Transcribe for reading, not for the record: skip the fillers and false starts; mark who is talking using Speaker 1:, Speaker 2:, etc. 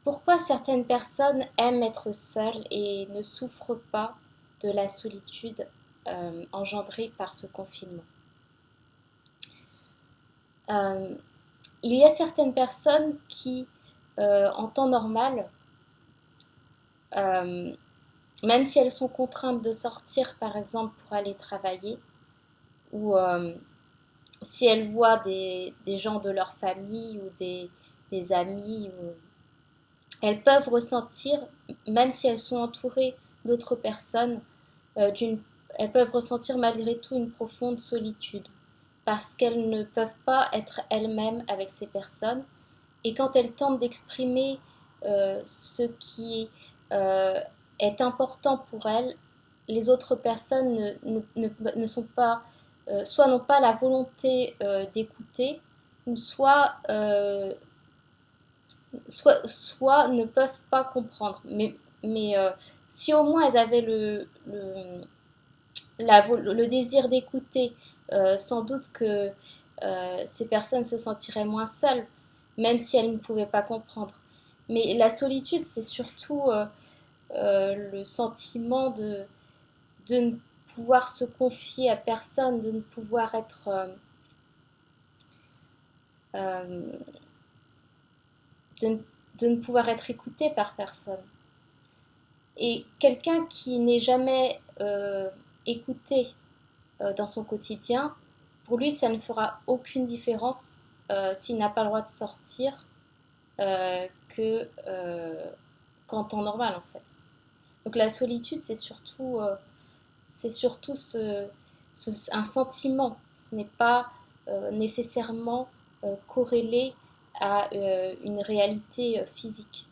Speaker 1: Pourquoi certaines personnes aiment être seules et ne souffrent pas de la solitude engendrée par ce confinement? Euh, il y a certaines personnes qui, en temps normal, euh, même si elles sont contraintes de sortir, par exemple, pour aller travailler, ou si elles voient des gens de leur famille ou des amis, elles peuvent ressentir, même si elles sont entourées d'autres personnes, euh, d'une- elles peuvent ressentir malgré tout une profonde solitude, parce qu'elles ne peuvent pas être elles-mêmes avec ces personnes. Et quand elles tentent d'exprimer ce qui euh, est important pour elles, les autres personnes ne sont pas, soit n'ont pas la volonté d'écouter, ou soit ne peuvent pas comprendre. Mais si au moins elles avaient le désir d'écouter, sans doute que ces personnes se sentiraient moins seules, même si elles ne pouvaient pas comprendre. Mais la solitude, c'est surtout le sentiment de ne pouvoir se confier à personne, de ne pouvoir être euh, de, de ne pouvoir être écouté par personne. Et quelqu'un qui n'est jamais écouté dans son quotidien, pour lui, ça ne fera aucune différence s'il n'a pas le droit de sortir que qu'en temps normal, en fait. Donc la solitude, c'est surtout un sentiment. Ce n'est pas nécessairement corrélé à une réalité physique.